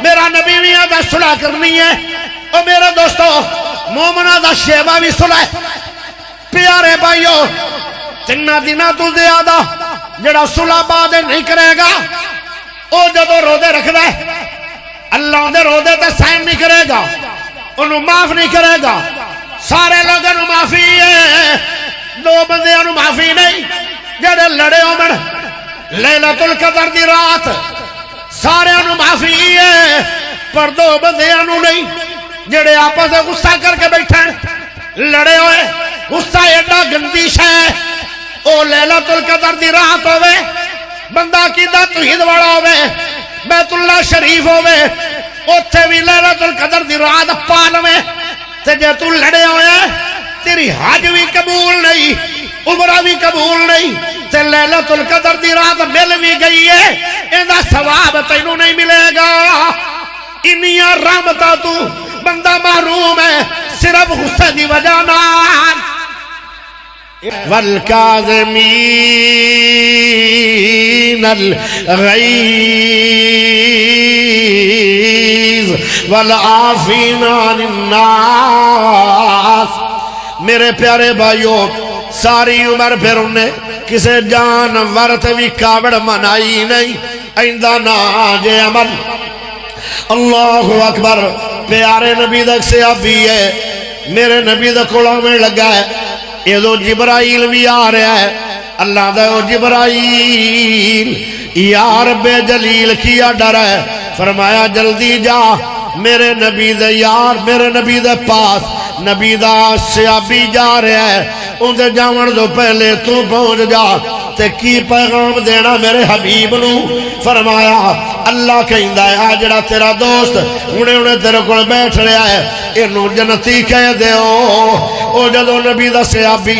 میرا نبی بھی آدھا صلح کرنی ہے. او میرے دوستو مومنہ دا شیبہ بھی صلح. پیارے بھائیو تنہ دنہ تو زیادہ جڑا صلح بعد نہیں کرے گا او جدو رودے رکھ دے اللہ دے رودے تے سائن نہیں کرے گا, انہوں معاف نہیں کرے گا. سارے لوگوں نو معافی ہے, دو بندیاں نو معافی نہیں جڑے لڑے ہومن لیلۃ القدر دی رات. سارے نو معافی ہے پر دو بندیاں نو نہیں جڑے آپس سے غصہ کر کے بیٹھے لڑے ہوئے. غصہ ایڈا گندی شے او لیلۃ القدر دی رات ہوئے, بندہ کیدا توحید والا ہوئے, بیت اللہ شریف ہوئے, اوتھے بھی لیلۃ القدر دی رات پا لویں تے جے تو لڑے ہوئے تیری حج بھی قبول نہیں, عمرہ بھی قبول نہیں, تے لیلۃ القدر دی رات مل بھی گئی ہے ایندا ثواب تینوں نہیں ملے گا. انیاں رحمتاں تو بندہ محروم ہے صرف غصے دی وجہ نال. والکاظمین الغیظ والعافین عن الناس. میرے پیارے بھائیو ساری عمر پھر انہیں کسے جانور تے بھی کاوڑ منائی نہیں, آئندہ نہ آجے عمل. اللہ اکبر. پیارے نبی دک سے ابھی ہے میرے نبی دک کھڑا میں لگا ہے یہ دو جبرائیل بھی آ رہا ہے. اللہ دے او جبرائیل یا رب جلیل کیا ڈر ہے, فرمایا جلدی جا میرے نبی دے یار میرے نبی دے پاس نبی دا صحابی جا رہا ہے, ان دے جاون دو پہلے تو پہنچ جا تے کی پیغام دینا میرے حبیب نو. فرمایا اللہ کہندا ہے آ جڑا تیرا دوست انہیں تیرے کول بیٹھ رہا ہے انہوں جنتی کہہ دیو. او جدو نبی دا صحابی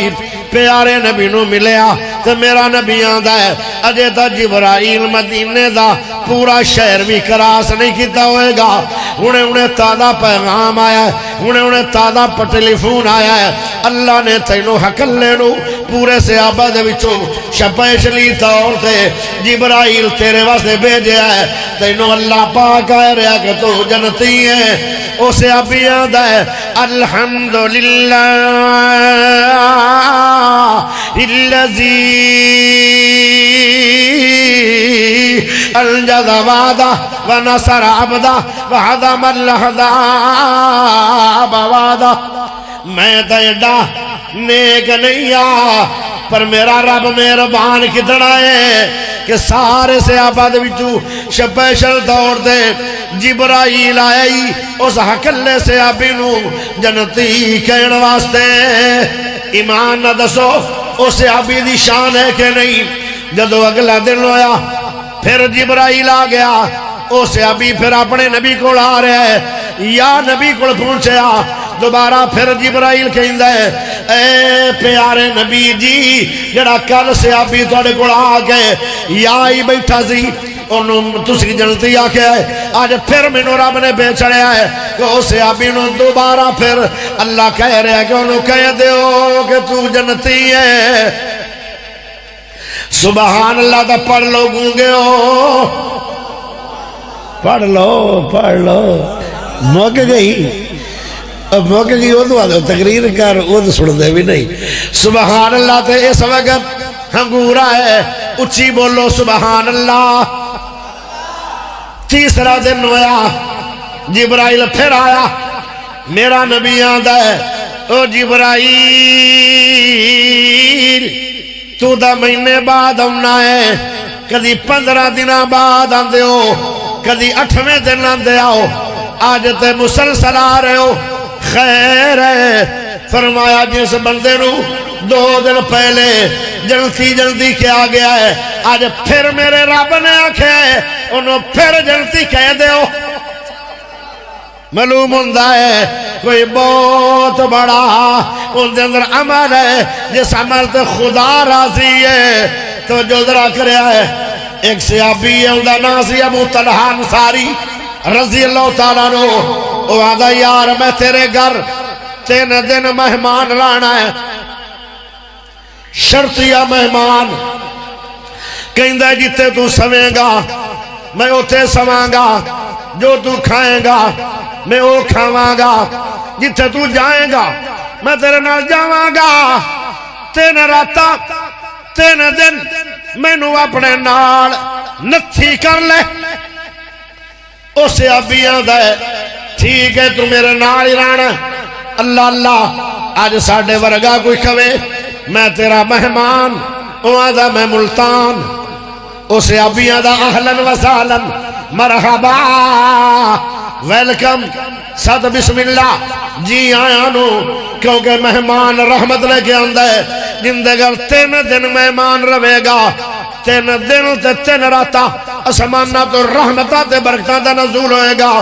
پیارے نبی نو ملیا تو میرا نبی آندا ہے اجے تا جبرائیل مدینے دا پورا شہر بھی کراس نہیں کیتا ہوئے گا, انہیں تازہ پیغام آیا ہے, انہیں تازہ ٹیلیفون آیا ہے. اللہ نے تینوں حقلے نو پورے صحابہ دے وچوں سپیشلی طور تے جبرائیل تیرے واسطے بھیجیا ہے. تینوں اللہ پاک کہہ رہا کہ تو جنتی ہے. او صحابی آندا ہے الحمدللہ الذی انجز وعدہ ونصر عبدہ وحدم الاحزاب وعدہ. میں تو ایڈا نیک نہیں پر میرا رب مہربان کتنا ہے کہ سارے صحابہ دے وچوں سپیشل طور تے جبرائیل آئی اس حقلے صحابی نو جنتی کہن واسطے. ایمان نہ دسو اس صحابی دی شان ہے کہ نہیں. جدو اگلا دن ہویا پھر جبرائیل آ گیا, او صحابی پھر اپنے نبی کو آ رہا ہے یا نبی کو پہنچیا. دوبارہ پھر جبرائیل کہندا ہے اے پیارے نبی جی جڑا کل صحابی تواڈے کول آ کے یا ہی بیٹھا سی انہوں تسی جنتی آکھیا ہے, آج پھر مینوں رب نے بے چڑھیا ہے کہ اس صحابی نوں دوبارہ پھر اللہ کہہ رہا ہے کہ انہوں کہہ دیو کہ تو جنتی ہے. سبحان اللہ دا پڑھ لو گونگے ہو, پڑھ لو موک گئی اب موقع کی وہ دعا دو تقریر کر وہ تو سن دے بھی نہیں. سبحان اللہ تے اس وقت ہنگورا ہے اچھی بولو سبحان اللہ. تیسرا دن ہویا جبرائیل پھر آیا, میرا نبی آندا ہے او جبرائیل تو دا مہینے بعد آنا ہے, کدی 15 دن بعد آندے ہو, کدی 8ویں دن آندے آؤ, آج تے مسلسل آ رہے ہو خیر ہے. فرمایا جس بندے نو 2 دن پہلے جلدی کیا گیا ہے آج پھر میرے رب نے آکھیا ہے انہوں پھر جلدی کہہ دیو. معلوم ہوندہ ہے کوئی بہت بڑا ان دے اندر عمل ہے جس عمل تے خدا راضی ہے. تو جو ذرا کریا ہے ایک صحابی ہے ان دا نام سی ابو طلحہ انصاری رضی اللہ تعالیٰ عنہ. وہ آدھا یار میں تیرے گھر 3 دن مہمان لانا ہے. شرطیہ مہمان کہندہ جتے تو سویں گا میں اتے سواں گا, جو تو کھائے گا میں وہ کھاواں گا، جتھے تو جائے گا میں تیرے نال جاواں گا، 3 راتاں 3 دن مینوں اپنے نال نتھی کر لے۔ اسے ابیاں دے ٹھیک ہے تو میرے نال ہی رہنا۔ اللہ اللہ آج ساڈے ورگا کوئی کہے میں تیرا مہمان، اوہاں دا میں ملتان، اسے ابیاں دا اہلن و سہلن مرحبا ویلکم صد بسم اللہ جی آیا نو، کیونکہ مہمان رحمت لے کے آندہ ہے، جن دے گر 3 دن مہمان روے گا، 3 دن تے 3 راتا اسمانہ تو رحمتہ تے برکتہ دا نزول ہوئے گا۔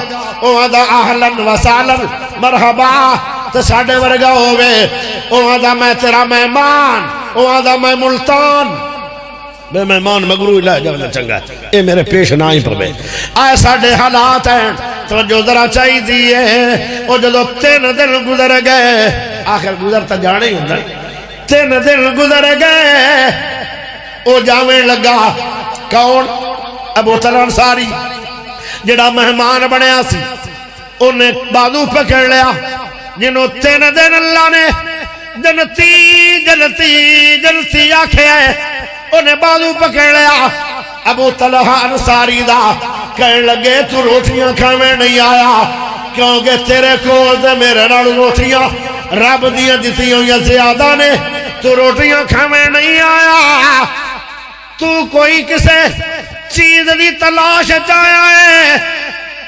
اوہاں دا اہلن و سہلن مرحبا تے ساڑھے ورگا ہوئے، اوہاں دا میں تیرا مہمان، اوہاں دا میں ملتان، بے مہمان مگروی لے جانا چنگا ہے، اے میرے پیش نہ ہی پڑے آئے ساڑھے حالات ہیں توجہ ذرا چاہی دیئے۔ وہ جدو 3 دن گزر گئے، آخر گزر تا جانے ہی اندر، 3 دن گزر گئے، وہ جاویں لگا کون؟ ابو طلحہ انصاری جڑا مہمان بنیا سی، انہیں بازو پکڑ لیا، جنہوں 3 دن اللہ نے جنتی جنتی جنتی آکھے ہے، انہیں بازو پکڑ لیا۔ ابو طلحہ انصاری دا کہنے لگے تو روٹیاں کھاویں نہیں آیا، کیونکہ تیرے کول تے میرے نال روٹیاں رب دیاں دتی ہوئیں زیادہ نے، تو روٹیاں کھاویں نہیں آیا، تو کوئی کسے چیز دی تلاش جایا ہے،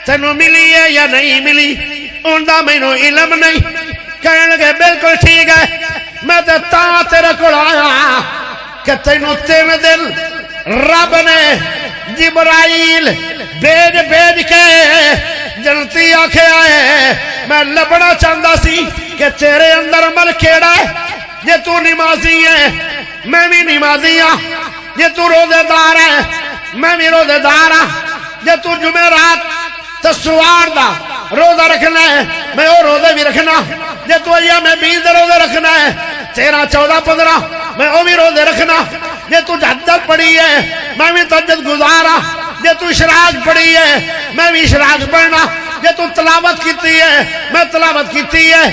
تینوں ملی ہے یا نہیں ملی اندہ مینوں علم نہیں۔ کہنے لگے بالکل ٹھیک ہے، میں تے تاں تیرے کول آیا کہ تینوں 3 دن رب نے جبرائیل بھیج کے جنتی آکھے آئے، میں لبنا چاہتا سی کہ تیرے اندر عمل کیڑا ہے، یہ تو نمازی ہے میں بھی نمازی ہاں، یہ تو روزے دار ہے میں بھی روزے دار ہاں، یہ تو جمعرات تو سوار دا روزہ رکھنا ہے میں وہ روزے بھی رکھنا، یہ تو ایام میں 20 روزے رکھنا ہے، 13 14 15 میں وہ بھی روزے رکھنا، یہ تو تہجد پڑھی ہے میں بھی تہجد گزارا، یہ تو اشراق پڑھی ہے میں بھی اشراق پڑھنا، یہ تو تلاوت کیتی ہے میں تلاوت کیتی ہے۔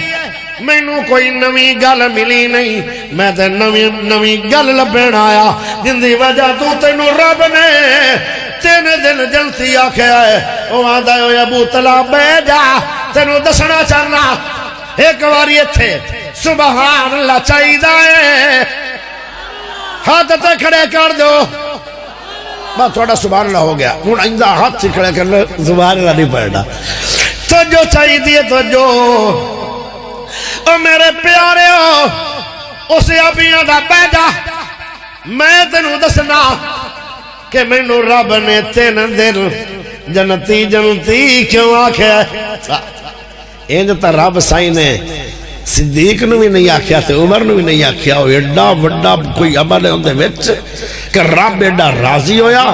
مینوں کوئی نویں گل ملی نہیں، میں تے نویں گل لبھن آیا، جن دی وجہ تو تینوں رب نے 3 دن جنتی آکھیا ہے۔ وہ آندا ہے ابو طلحہ بہ جا، تینوں دسنا چاہنا ایک واری ایتھے سبحان اللہ چاہیدا ہے، ہاتھ تے کھڑے کر دو، بس تھوڑا سبحان اللہ ہو گیا، ہن آئندہ ہاتھ سے کھڑے کرنا سبحان اللہ نہیں پڑھنا، توجہ چاہیے دی توجہ۔ او میرے پیارے ہو اسے ابیاں دا بہ جا، میں تینوں دسنا کہ مینوں رب نے 3 دن جنتی جنتی کیوں آکھیا ہے؟ انج تا رب سائیں نے صدیق نو بھی نہیں آکھیا تے عمر نو بھی نہیں آکھیا، وہ ایڈا وڈا کوئی عمل ہے اندے وچ کہ رب ایڈا راضی ہویا۔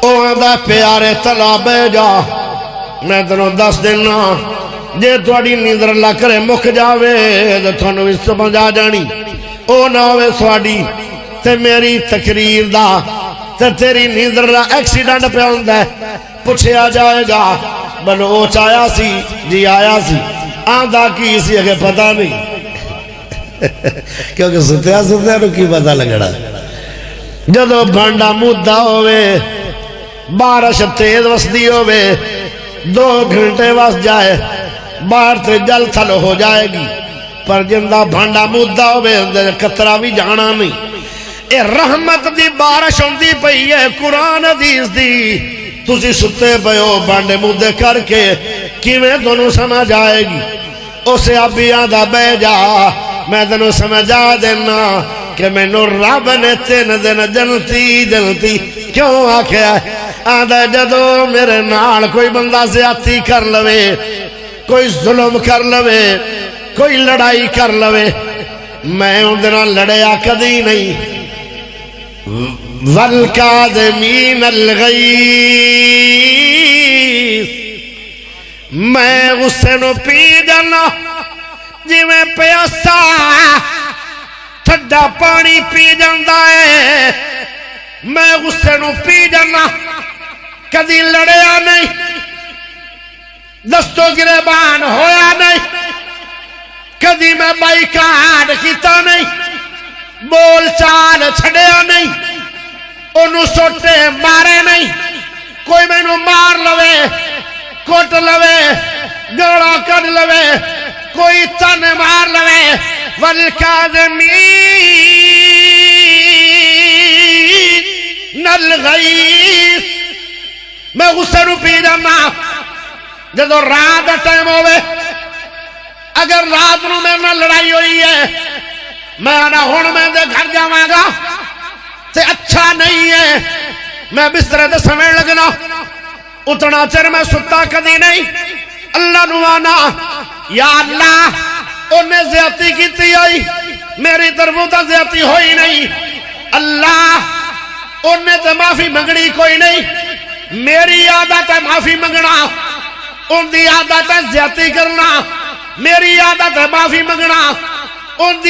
او آندا پیارے طلحہ بہ جا، میں تینوں دس دینا جے تھوڑی نیندر اللہ کرے مک جاوے تو تھانوں بھی سمجھ آ جانی، او نہ ہوئے تھوڑی تے میری تقریر دا تے تیری نیندر دا ایکسیڈنٹ پہ ہوندا ہے، پوچھیا جائے گا بلوچ آیا سی جی آیا سی، آندھا کی اسی اگے پتہ نہیں کیونکہ ستیا نو کی پتہ لگڑا۔ جدو بھانڈا مدہ ہوئے، بارش تیز وسدی ہوئے، 2 گھنٹے وس جائے باہر تے جل تھل ہو جائے گی، پر جندہ بھانڈا مدہ ہوئے اندر قطرہ بھی جانا نہیں۔ اے رحمت دی بارش ہوندی پئی ہے، قرآن حدیث دی، تسی ستے پہ ہو بھانڈے مدے کر کے کیویں تنوں سمجھ آئے گی۔ اسے ابیاں دا بہ جا، میں تنوں سمجھا دینا کہ میں نو رب نے 3 دن جنتی جنتی کیوں آکھیا ہے؟ آدھا جدو میرے نال کوئی بندہ زیادتی کر لوے، کوئی ظلم کر لوے، کوئی لڑائی کر لوے، میں ان دنوں لڑیا کدی نہیں۔ وَالْكَاظِمِينَ الْغَيْظَ، میں غصے نو پی جانا جی میں پیاسا ٹھڈا پانی پی جاندا ہے، میں غصے نو پی جانا، کدی لڑیا نہیں، گریبان ہویا نہیں، کدی میں بائیکاٹ کیتا نہیں، بول چال چھڑیا نہیں، انہوں سوٹے مارے نہیں، کوئی میں نو مار لوے کوٹ لوے گوڑا کر لوے کوئی تن مار لوے وَالْكَاظِمِينَ الْغَيْظَ میں غصے نو پی جانا جدو رات دا ٹائم ہوئے اگر رات نو میں نہ لڑائی ہوئی ہے میں نہ ہون میں دے گھر جاواں گا تے اچھا نہیں ہے میں بسترے دے سمیں لگنا اتنا چر میں ستا کدی نہیں اللہ نوانا یا اللہ انہیں زیادتی کیتی ہوئی میری طرفوں تا زیادتی ہوئی نہیں اللہ انہیں تے معافی منگنی کوئی نہیں میری عادت ہے معافی منگنا ان دی عادت ہے زیادتی کرنا میری عادت ہے معافی منگنا ان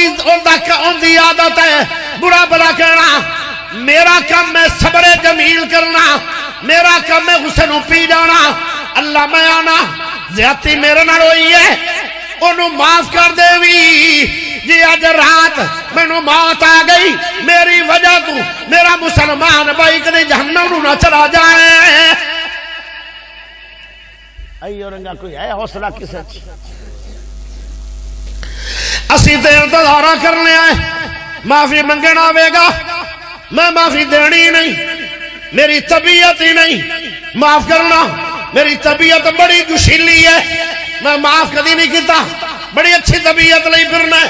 دی عادت ہے برا بلا کرنا میرا کام میں صبر جمیل کرنا میرا کام میں غصے نو پی جانا اللہ میں آنا زیادتی میرے نہ روئی ہے انہوں معاف کر دے وی جی آج رات میں نو موت آ گئی میری وجہ تو میرا مسلمان بھائی کدی جہنم نو نہ چلا جائے ایو رنگا کوئی ہے حوصلہ کسے اسی تے انتظارہ کرنے آئے معافی منگنا آوے گا میں معافی دینی نہیں میری طبیعت ہی نہیں معاف کرنا میری طبیعت بڑی جوشیلی ہے میں معاف کدی نہیں کیتا بڑی اچھی طبیعت لئی پھرنا ہے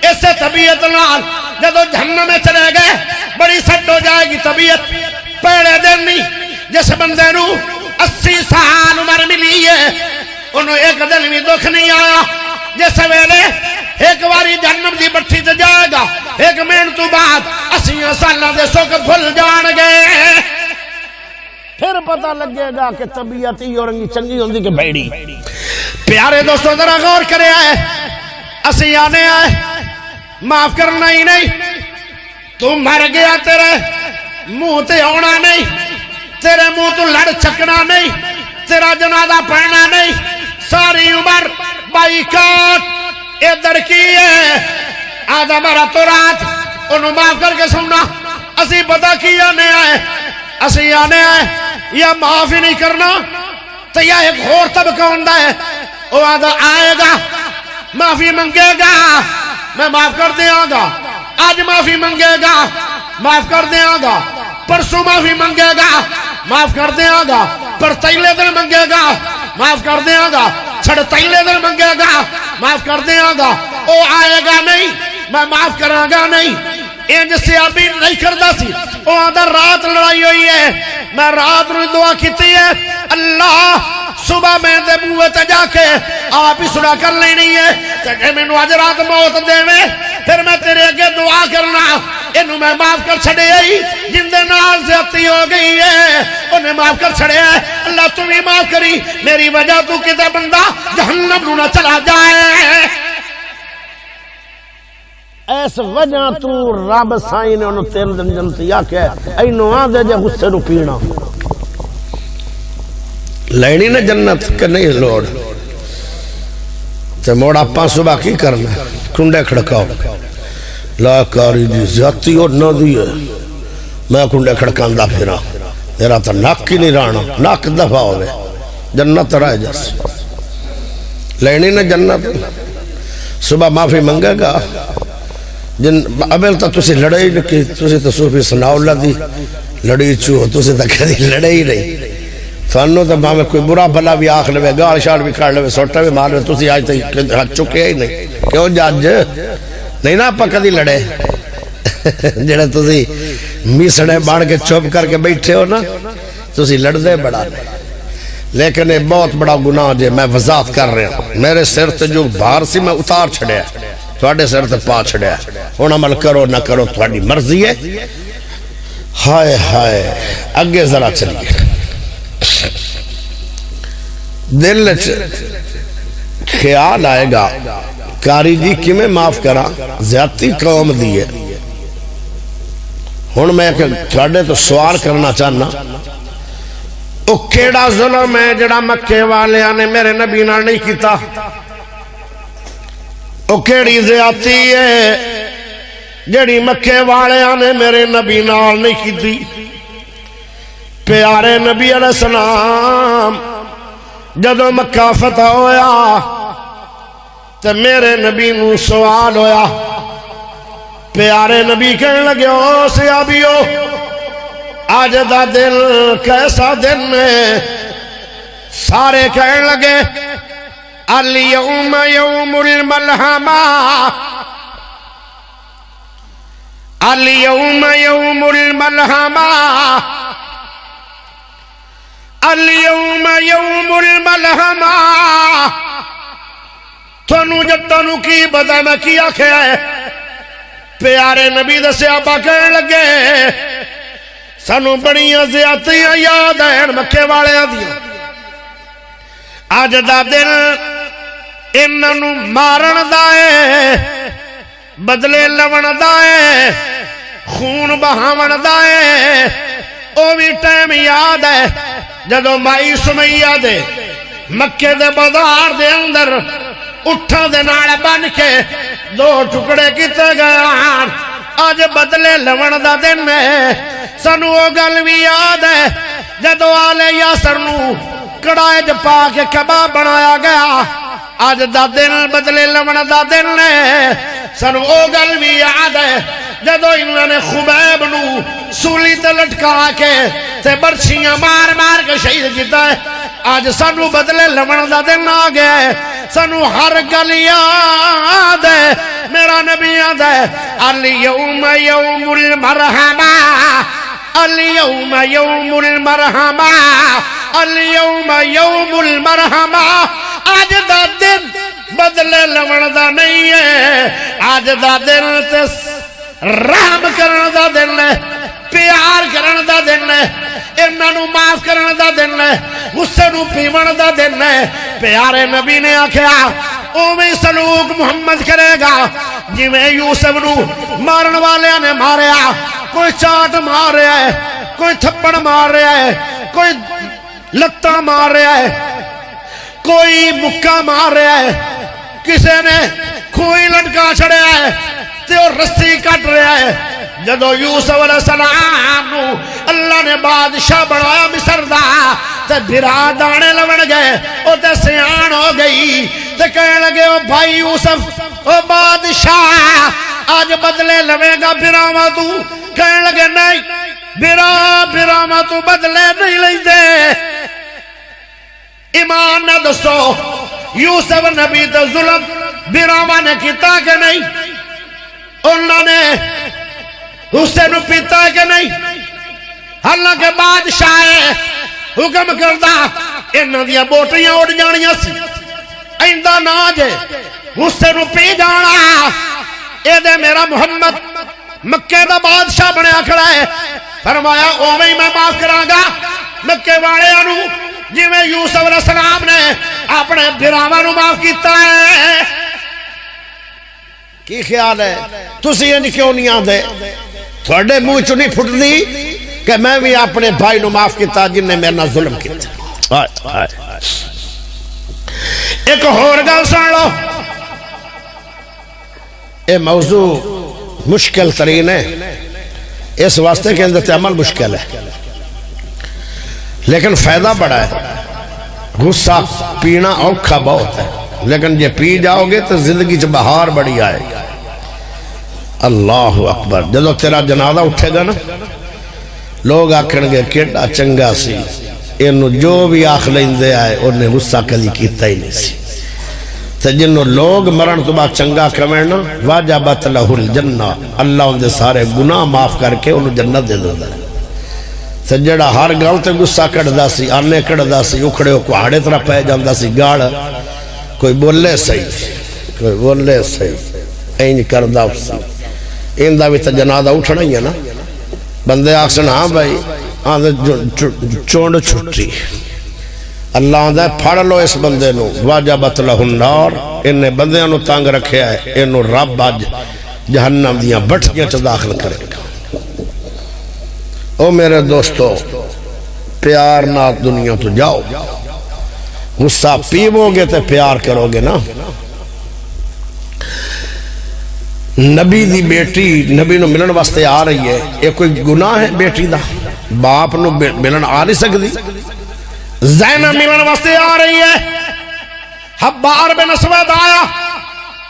اس سے طبیعت نال جدو جہنم میں چلے گئے بڑی سٹ ہو جائے گی طبیعت پہلے دن نہیں جس بندے نو 80 سال عمر ملی ہے انہوں ایک دن بھی دکھ نہیں آیا جس ویلے ایک واری جہنم دی بٹھی تے جائے گا ایک منٹ تو بعد 80 سالہ دے سوک بھول جان گئے پھر پتہ لگے گا کہ طبیعت ہی اور چنگی ہوندی کہ بیڑی پیارے دوستوں ذرا غور کرے آئے اسی آنے آئے معاف کرنا ہی نہیں تو مر گیا تیرے منہ تے ہونا نہیں تیرے منہ تو لڑ چکنا نہیں تیرا جنازہ پڑھنا نہیں ساری عمر بائیکاٹ ادھر کی ہے آدھا مرا تو رات انہوں معاف کر کے سننا اسی پتہ کی آنے آئے اسی آنے آئے یا معاف ہی نہیں کرنا تو یہ ایک اور طبقہ ہوندہ ہے وہ آدھا آئے گا معافی منگے گا میں معاف کر دیا گا آج معافی منگے گا معاف کر دیا گا پرسوں معافی منگے گا معاف کر دیا گا پر تیلے دل منگے گا معاف کر دیا گا چھڑ تیلے دل منگے گا معاف کر دیا گا وہ آئے گا نہیں میں معاف کراں گا نہیں انج سے ابھی نہیں کردا سی وہ آدھا رات لڑائی ہوئی ہے میں رات نو دعا کیتی ہے اللہ صبح میں دے بوئے تے جا کے آپ ہی سنا کر لینی ہے کہ میں نو آج رات موت دے میں پھر میں تیرے اگے دعا کرنا انہوں میں معاف کر چھڑے آئی جن دے نال زیادتی ہو گئی ہے انہیں معاف کر چھڑے آئے اللہ تمہیں معاف کری میری وجہ تو کتے بندہ جہنم نو نہ چلا جائے ایس وجہ تو رب سائیں نے انہوں تیرے دن جنتی آکے اینو آدھے جے غصے نو پینا لینی نہ جنت کہ نہیں لوڑ تے موڑا پاں صبح کی کرنا کنڈے کھڑکاؤ لا کاری دی زیادتی اور نہ دیئے میں کنڈے کھڑکاندہ پھرا میرا تا ناک کی نہیں رانا ناک دفع ہوئے جنت رائے جیسے لینی نہ جنت صبح معافی منگے گا جن ابل تا تسی لڑائی لکی تسی تا صوفی سناؤ اللہ دی لڑی چوہ تسی تا کدی لڑائی نہیں فانو تا ہمیں کوئی برا بھلا بھی آخ لے گال شاڑ بھی کھاڑ لے سوٹا بھی مار لے تسی آج تا چکے ہی نہیں کیوں جاج نہیں نا پا کدی لڑے جڑے تسی میسڑے باڑ کے چوب کر کے بیٹھے ہو نا تسی لڑ دے بڑا نہیں لیکن یہ بہت بڑا گناہ جے میں وضاحت کر رہا ہوں میرے سر تے جو بھار سی میں اتار چھڑیا تھوڑے سر تے پا چھڑیا ہن عمل کرو نہ کرو تھوڑی مرضی ہے ہائے ہائے اگے ذرا چلیے دل خیال آئے گا کاری جی کی میں معاف کرا زیادتی قوم دیئے ہن میں تھوڑے تو سوال کرنا چاہنا او کیڑا ظلم ہے جڑا مکے والیاں نے میرے نبی نال نہیں کیتا؟ او کیڑی زیادتی ہے جڑی مکے والیاں نے میرے نبی نال نہیں کیتی؟ پیارے نبی علیہ السلام جدو مکہ فتح ہویا تے میرے نبی نو سوال ہویا، پیارے نبی کہنے لگے او صحابیو آج دا دل کیسا دن ہے؟ سارے کہنے لگے الیوم یوم الملحمہ، الیوم یوم الملحمہ، الیوم یوم الملحمہ۔ تھانو جتانو کی بدا میں کیا کھیا ہے؟ پیارے نبی دے صحابہ کہنے لگے سانو بڑیاں زیادتیاں یاد ہیں مکے والے دیا، آج دا دل انہوں مارن دائے، بدلے لون دائے، خون بہاون دائے۔ او بھی ٹائم یاد ہے جدو مائی سمیہ دے مکے دے بازار دے اندر اٹھا دے نال بن کے دو ٹکڑے کیتے گئے۔ آج بدلے لون دا دن ہے۔ سانو او گل بھی یاد ہے جدو آلے یاسر نو کڑائے پا کے کباب بنایا گیا، آج دا دن بدلے لون دا دن ہے۔ سانو او گل بھی یاد ہے جدو انہوں نے خبیب نو سولی تے لٹکا کے تے برچیاں مار مار کے شہید کیتا ہے۔ آج سانو بدلے لون دا دن آ گیا ہے، سانو ہر گل یاد ہے۔ میرا نبی یاد ہے الیوم یوم المرحمہ، الیوم یوم المرحمہ، الیوم یوم المرحمہ۔ آج دا دن بدلے لون دا نہیں ہے، آج دا دن تے رحم کرن دا دن ہے، پیار کرن دا دن ہے، انہاں نو معاف کرن دا دن ہے، غصے نو پیون دا دن ہے۔ پیارے نبی نے آکھیا اوویں سلوک محمد کرے گا جویں یوسف نو مارن والیاں نے ماریا۔ کوئی چاٹ مار رہا ہے، کوئی تھپڑ مار رہا ہے، کوئی لتاں مار رہا ہے، کوئی مکہ مار رہا ہے، کسے نے کوئی لٹکا چھڑیا ہے تے اور رسی کٹ رہا ہے۔ جدو یوسف علیہ السلام نو اللہ نے بادشاہ بنایا مصر دا تے بھرا دانے لون گئے، او تے سیان ہو گئی تے کہنے لگے او بھائی یوسف او بادشاہ آج بدلے لوے گا بھراواں تو؟ کہنے لگے نہیں بھراواں تو بدلے نہیں لئی دے۔ ایمان نہ دسو یوسف نبی تے ظلم بھراواں نے کیتا کہ نہیں؟ انہوں نے حسین پیتا ہے کہ نہیں؟ حالانکہ بادشاہ حکم کردہ انہوں دیا بوٹیاں اڑ جانیاں سی، ایندہ نہ جے حسین پی جانا۔ اے دے میرا محمد مکے دا بادشاہ بنے کھڑا ہے۔ فرمایا اوویں میں معاف کراں گا مکے والے انو جی میں یوسف علیہ السلام نے اپنے بھراواں نو معاف کیتا ہے۔ کی خیال ہے تسی انج کیوں نہیں آندے؟ تھوڑے منہ چ نہیں پھٹدی کہ میں بھی اپنے بھائی نو معاف کیتا جن نے میرے نال ظلم کیتا۔ ایک اور گل سن لو، اے موضوع مشکل ترین ہے اس واسطے کے اندر عمل مشکل ہے لیکن فائدہ بڑا ہے۔ غصہ پینا اوکھا بہت ہے لیکن یہ پی جاؤ گے تو زندگی چ بہار بڑی آئے گا۔ اللہ اکبر۔ جدو تیرا جنازہ اٹھے گا نا لوگ آکھن گے کیڑا چنگا سی، انہوں جو بھی آکھ لیندے آئے انہیں غصہ کلی کیتا ہی نہیں سی۔ تو جنہوں لوگ مرن تو بعد چنگا کرنا واجبت لہ الجنہ، اللہ ان دے سارے گناہ معاف کر کے انہوں جنت دے دو دے۔ تو جڑا ہر گل تے غصہ کڑدا سی، آنے کڑدا سی، اکھڑے ہو کوہاڑے طرح پہ جاندا سی گاڑ، کوئی بولے صحیح کوئی بولے صحیح اینج کردا سی۔ ایندہ بھی تو جنازہ اٹھنا ہی ہے نا۔ بندے آکسن ہاں بھائی آندھے چونڈ چھٹی، اللہ آندھے پھڑ لو اس بندے نو واجبت لہ النار، انہیں بندے نو تانگ رکھے آئے انہوں رب آج جہنم دیاں بٹھیاں چا داخل کرے گا۔ او میرے دوستو پیار نہ دنیا تو جاؤ غصہ پیو گے تو پیار کرو گے نا نبی دی بیٹی نبی نو ملن واسطے آ رہی ہے یہ کوئی گناہ ہے بیٹی دا باپ نو ملن آ نہیں سکتی زینب ملن واسطے آ رہی ہے حبار بن اسود آیا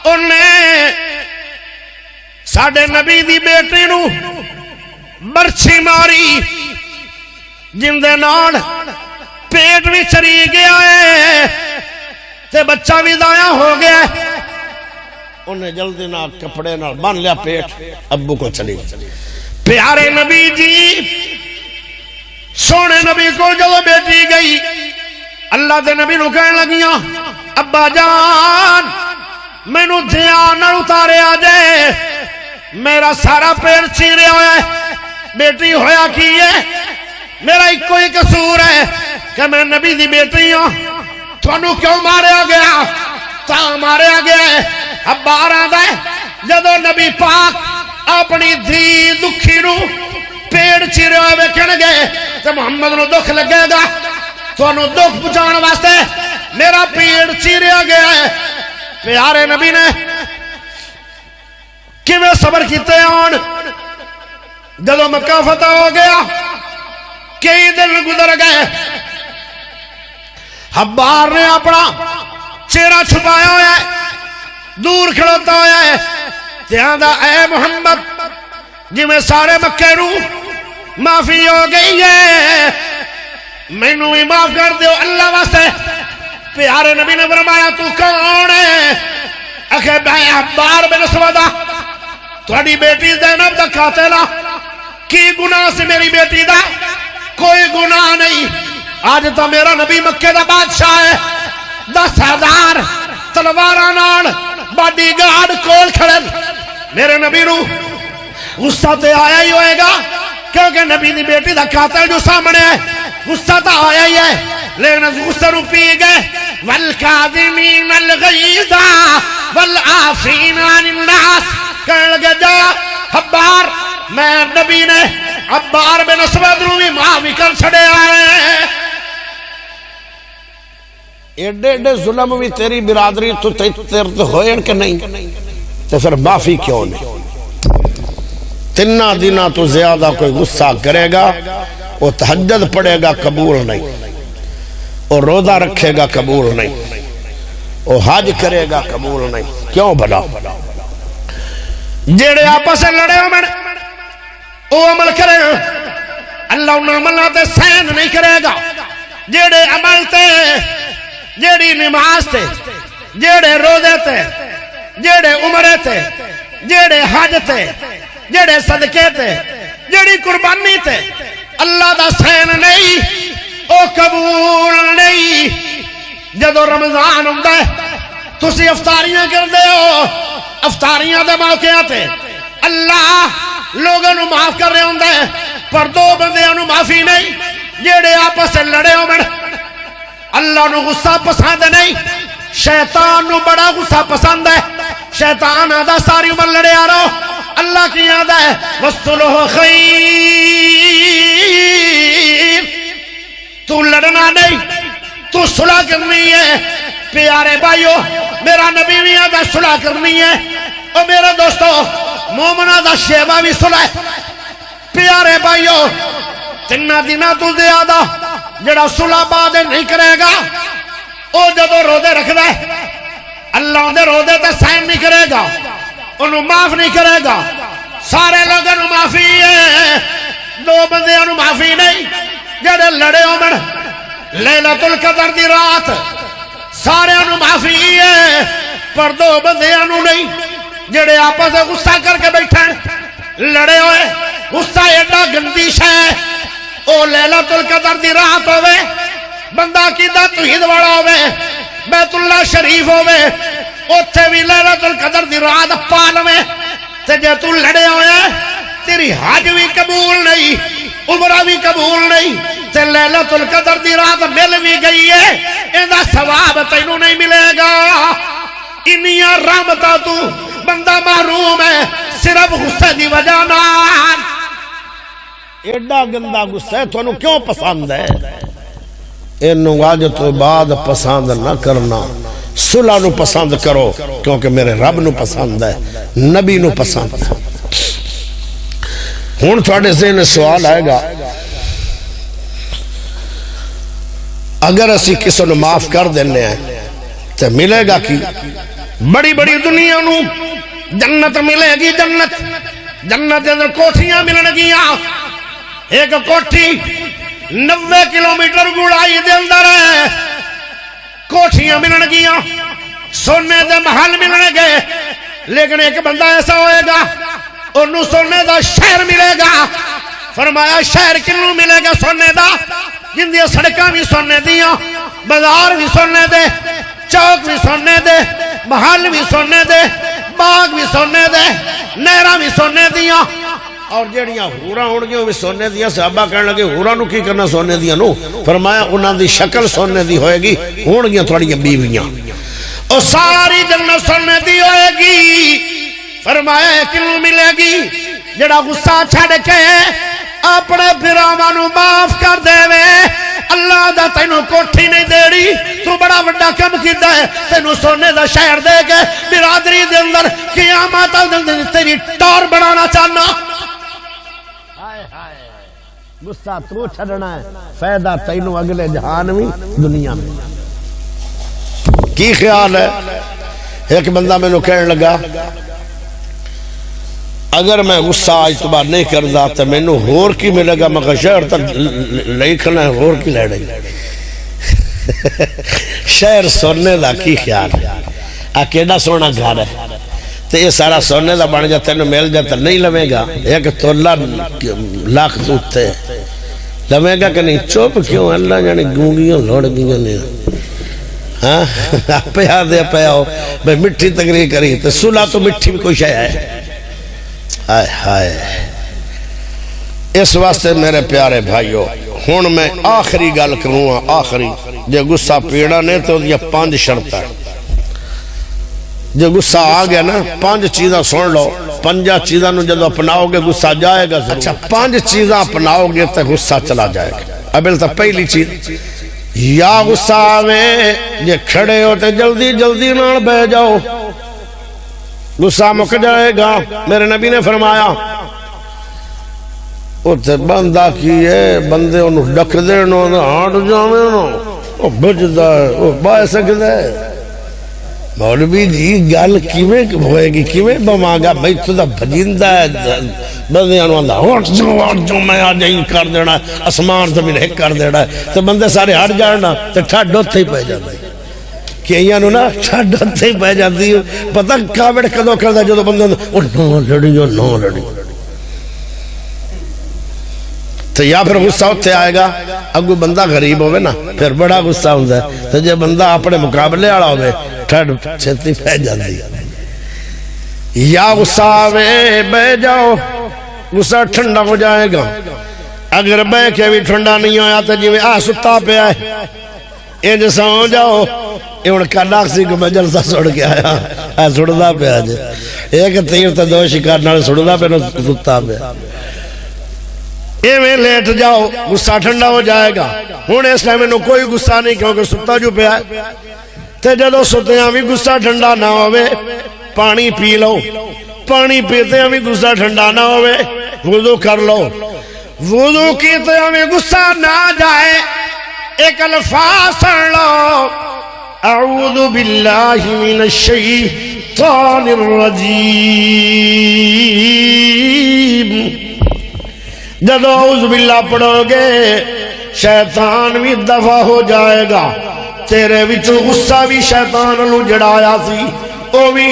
انہیں ساڑھے نبی دی بیٹی نو برچھی ماری جن دے نال پیٹ بھی چری گیا ہے تے بچہ بھی ضائع ہو گیا ہے انہیں جلدی نہ کپڑے نہ بن لیا پیٹ ابو کو چلی پیارے نبی جی سونے نبی کو جب بیٹی گئی اللہ دے نبی نو کہنے لگیاں ابا جان میں نو دھیان نہ اتارے آجے میرا سارا پیٹ چیرے ہویا ہے بیٹی ہویا کی ہے میرا ایک کوئی قصور ہے کہ میں نبی دی بیٹی ہوں تھانو کیوں ماریا گیا تا ماریا گیا ہے اب باہر آدھا ہے جدو نبی پاک اپنی دھی دکھی نو پیڑ چیرے ہوئے بیکھن گئے تو محمد نو دکھ لگے گا تھانو دکھ پچھان واسطے میرا پیڑ چیرے گیا ہے پیارے نبی نے کیویں صبر کیتے آن جدو مکہ فتح ہو گیا کئی دن گزر گئے حبار نے اپنا چہرہ چھپایا ہوا ہے دور کھڑوتا ہوا ہے تیان دا اے محمد جی میں سارے مکہ نو معافی ہو گئی ہے میں نو ہی معاف کر دیو اللہ واسطے پیارے نبی نے فرمایا تو کون ہے اکھے بھائی حبار بن اسود تھوڑی بیٹی زینب دا قاتلہ کی گناہ سے میری بیٹی دا کوئی گناہ نہیں آج تو میرا نبی مکہ دا بادشاہ ہے 10,000 تلواراں نال باڈی گارڈ کول کھڑے میرے نبی نو غصہ تے آیا ہی ہوئے گا کیونکہ نبی دی بیٹی دا قاتل جو سامنے ہے غصہ تے آیا ہی ہے لیکن اس غصہ نو پی گئے والکاظمین الغیظ والعافین عن الناس کہنے لگے جا حبار میں نبی نے حبار بن اسود نو بھی معافی کر چھڑے آئے ایڈے ایڈے ظلم بھی تیری برادری تو تیرت ہوئے کہ نہیں تو پھر معافی کیوں نہیں تنہ دنہ تو زیادہ کوئی غصہ کرے گا وہ تہجد پڑے گا قبول نہیں اور روزہ رکھے گا قبول نہیں وہ حج کرے گا قبول نہیں کیوں بھلا جیڑے آپس سے لڑے ہو میں وہ عمل کرے اللہ انہوں عملہ تے سین نہیں کرے گا جیڑے عمل تے جیڑی نماز تے جیڑے روزے تے جیڑے عمرے تے جیڑے حج تے جیڑے صدقے تے جیڑی قربانی تے اللہ دا سین نہیں او قبول نہیں جدو رمضان ہوندہ ہے تسی افطاریاں کر دے ہو افطاریاں دے موقع تے اللہ لوگوں نو معاف کر رہے ہوندہ ہے پر دو بندیاں نو معافی نہیں جیڑے آپس سے لڑے ہو میں اللہ نو غصہ پسند نہیں شیطان نو بڑا غصہ پسند ہے شیطان آدھا ساری عمر لڑے آ رہا ہو اللہ کی آدھا ہے وَالصُّلُحُ خَيْرٌ تو لڑنا نہیں تو صلح کرنی ہے پیارے بھائیو میرا نبی بھی آدھا صلح کرنی ہے اور میرے دوستو مومنہ دا شیبہ بھی صلح ہے پیارے بھائیو تنہ دنہ تو زیادہ جڑا صلح بادے نہیں کرے گا او جدو روزے رکھ دے اللہ دے روزے تے سائن نہیں کرے گا انہوں معاف نہیں کرے گا سارے لوگوں نو معافی ہے دو بندیاں نو معافی نہیں جڑے لڑے ہو من لیلۃ القدر دی رات سارے نو معافی ہے پر دو بندیاں نو نہیں جڑے آپس سے غصہ کر کے بیٹھے لڑے ہوئے غصہ ایڈا گندی شے او لیلۃ القدر دی رات ہوئے بندہ کیدا توحید والا ہوئے بیت اللہ شریف ہوئے اوتھے بھی لیلۃ القدر دی رات پالویں تے جے تو لڑے ہوئے تیری حج بھی قبول نہیں عمرہ بھی قبول نہیں تے لیلۃ القدر دی رات مل بھی گئی ہے ایندا ثواب تینوں نہیں ملے گا انیاں رحمتاں تو بندہ محروم ہے صرف غصے دی وجہ نال ایڈا گندا غصہ ہے تھانوں کیوں پسند ہے؟ اینوں اج تو بعد پسند نہ کرنا، صلح نو پسند کرو کیونکہ میرے رب نو پسند ہے، نبی نو پسند ہے۔ ہن تھوڑے ذہن سوال آئے گا، اگر اسی کسی نو معاف کر دینے ہیں تو ملے گا کی؟ بڑی بڑی دنیا نو جنت ملے گی، جنت اندر کوٹھیاں ملن گیاں، ایک کوٹھی 90 کلومیٹر گوڑائی دے اندر ہے، کوٹھیاں ملن گیاں، سونے دے محل ملنے گئے، لیکن ایک بندہ ایسا ہوئے گا انہوں سونے دا شہر ملے گا۔ فرمایا شہر کنوں ملے گا سونے دا؟ جن دیا سڑکاں بھی سونے دیاں، بازار بھی سونے دے، چوک بھی سونے دے، محل بھی سونے دے، باغ بھی سونے دے، نہراں بھی سونے دیاں، اور جڑیاں حوراں ہونگیاں بھی سونے دیاں۔ صحابہ کہنے لگے حوراں نو کی کرنا سونے دیاں نو؟ فرمایا انہاں دی شکل سونے دی ہوئے گی، ہونگیاں تھوڑیاں بیویاں، اور ساری جنت سونے دی ہوئے گی۔ فرمایا کنوں ملے گی؟ جڑا غصہ چھڑ کے اپنے پھراواں نو معاف کر دے وے۔ اللہ دا تینوں کوٹھی نہیں دے رہی، تو بڑا بڑا کم کیتا ہے، تینوں سونے دا شہر دے کے برادری دے اندر قیامت تیری ٹور بنانا چاہنا۔ غصہ تو چھڑنا ہے، فائدہ تینوں اگلے جہان میں دنیا میں۔ کی خیال ہے؟ ایک بندہ میں نو کہنے لگا اگر میں غصہ آج تو بعد نہیں کردا تو میں نو ہور کی ملے گا؟ میں شہر تک لکھنا ہے، ہور کی لڑے گا؟ شہر سونے دا کی خیال ہے؟ اکیڈا سونا گھر ہے تو یہ سارا سونے دا بن جاتا ہے، مل جاتا نہیں لوے گا؟ ایک تولہ لاکھ دوتے لوے گا کہ نہیں؟ چوپ کیوں؟ اللہ جانے گونگیوں لوڑ گیوں نہیں، ہاں پیا دے پیا ہو بھئی مٹھی تقریر کری تو صلح تو مٹھی بھی کوئی شے ہے۔ آئے ہائے، اس واسطے میرے پیارے بھائیو ہون میں آخری گل کروں گا، آخری جے غصہ پیڑا نہیں تو یہ 5 شرط ہے۔ جے غصہ آ گیا نا 5 چیزاں سن لو، 5 چیزاں نو جدو اپناؤ گے غصہ جائے گا۔ اچھا 5 چیزاں اپناؤ گے تو غصہ چلا جائے گا۔ ابل تو پہلی چیز، یا غصہ آوے جے کھڑے ہوتے جلدی جلدی نال بہ جاؤ، غصہ مک جائے گا۔ میرے نبی نے فرمایا اتھے بندہ کی ہے، بندے انہوں ڈک دینا ہاٹ جاوے نا، وہ بجدہ ہے، وہ بائے سکتا ہے۔ مولوی جی گل کیویں ہوئے گی، کیویں بماگا بھئی تو دا بھجیندہ ہے، بندے انہوں دا ہٹ جو میں آ جائیں کر دینا ہے، اسمان زمین ایک کر دینا ہے، تو بندے سارے ہٹ جانا تو ٹھاڈ ہوتے ہی پہ جاتا ہے کہ یہ نو نا ٹھاڈ ہوتے ہی پہ جاتی ہے۔ پتہ کابڑ کدو کرتا جو بندے وہ نو لڑی جو نو لڑی، تو یا پھر غصہ ہوتے آئے گا اگو بندہ غریب ہوئے نا پھر بڑا غصہ ہوتا ہے، تو جب بندہ اپنے مقابلے آڑا ہوئے ٹھڑ چھتی پہ جاتی ہے۔ یا غصہ آوے بے جاؤ، غصہ ٹھنڈا ہو جائے گا، اگر بے کے بھی ٹھنڈا نہیں ہویا تو جی میں ستا پہ آئے یہ جیسا ہو جاؤ۔ یہ انکا ناکسی کو میں جلسہ سڑ کے آیا سڑدہ پہ آجے، ایک تیر تا 2 شکار نال سڑدہ پہ نو ستا پہ یہ میں لیٹ جاؤ، غصہ ٹھنڈا ہو جائے گا۔ ہون اس ٹائم میں کوئی غصہ نہیں کیونکہ ستا جو پہ آئے، تے جدو ستے ہیں بھی غصہ ٹھنڈا نہ ہوئے پانی پی لو، پانی پیتے ہیں بھی غصہ ٹھنڈا نہ ہوئے وضو کر لو، وضو کیتے ہیں بھی غصہ نہ جائے ایک الفاظ سن لو، اعوذ باللہ من الشیطان الرجیم۔ جدو اعوذ باللہ پڑھو گے شیطان بھی دفع ہو جائے گا، تیرے وچوں غصہ بھی شیطان نو جڑایا سی وہ بھی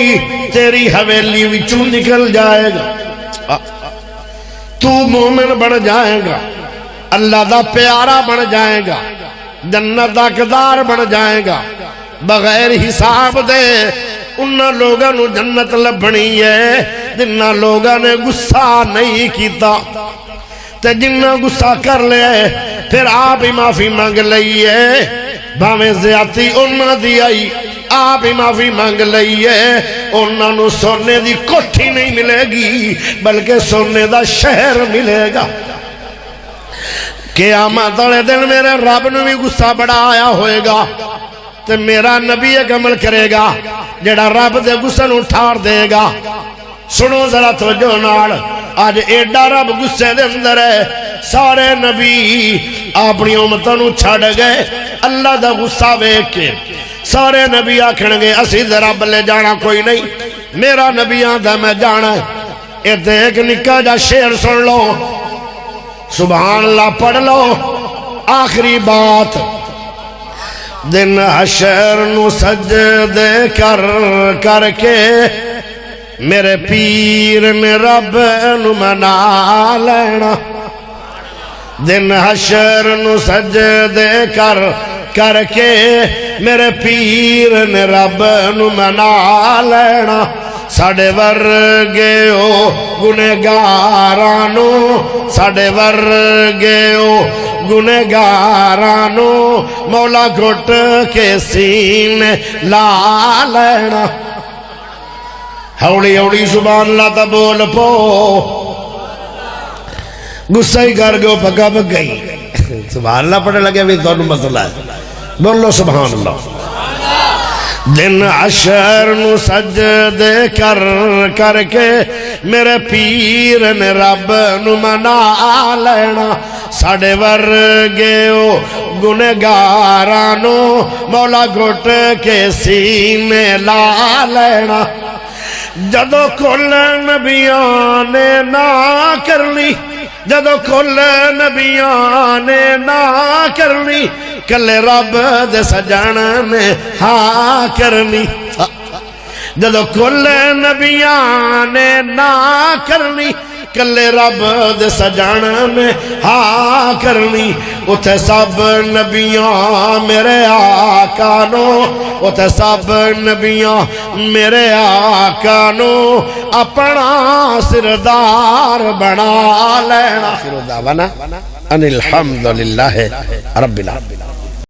تیری حویلی وچوں نکل جائے گا، تو مومن بن جائے گا، اللہ دا پیارا بن جائے گا، جنت دا حقدار بن جائے گا، بغیر حساب دے انہاں لوگاں نو جنت لبھنی ہے جنہاں لوگاں نے غصہ نہیں کیتا، تے جنہاں غصہ کر لے پھر آپ ہی معافی مانگ لئیے، بھاویں زیادتی انہاں دی آئی آپ ہی معافی مانگ لئیے، انہاں نو سونے دی کوٹھی نہیں ملے گی بلکہ سونے دا شہر ملے گا۔ قیامت والے دن میرے رب نو بھی غصہ بڑا آیا ہوئے گا تے میرا نبی ایک عمل کرے گا جڑا رب دے غصے نو ٹھار دے گا۔ سنو ذرا توجہ نال، آج ایڈا رب غصے دے اندر ہے، سارے نبی اپنی امتوں نو چھڑ گئے اللہ دا غصہ ویکھ کے۔ سارے نبی آکھن گے اسی تے رب لے جانا کوئی نہیں، میرا نبی آندا میں جانا ہے۔ اتے ایک نکا جا شعر سن لو، سبحان اللہ پڑھ لو، آخری بات۔ دن حشر نو سجدے کر کر کے میرے پیر نے رب نو منا لینا۔ دن حشر نو سجدے کر کر کے میرے پیر نے رب نو منا لینا۔ ساڑے ورگے او گنہگارانو، ساڑے ورگے او گنہگارانو مولا گھٹ کے سینے لا لینا۔ ہوڑی ہوڑی سبحان اللہ تا بول پو، غصہ ہی کر گو پکا پک گئی۔ سبحان اللہ پڑھنے لگے بھی تو مسئلہ ہے، بولو سبحان اللہ۔ دن عشر نو سجدے کر کر کے میرے پیر نے رب نو منا لینا۔ ساڑے ورگے او گنہگارانو مولا گھٹ کے سینے لا لینا۔ جدو کل نبیاں نے نا کرنی، جدو کل نبیاں نے نا کرنی، کلے رب دے سجن نے ہاں کرنی۔ جدو کل نبیاں نے نا کرنی، کلے رب دے سجن نے ہاں کرنی۔ اتھے سب نبیاں میرے آقا نو، اتھے سب نبیاں میرے آقا نو اپنا سردار بنا لینا۔ آخر دعوانا ان الحمدللہ رب العالمین۔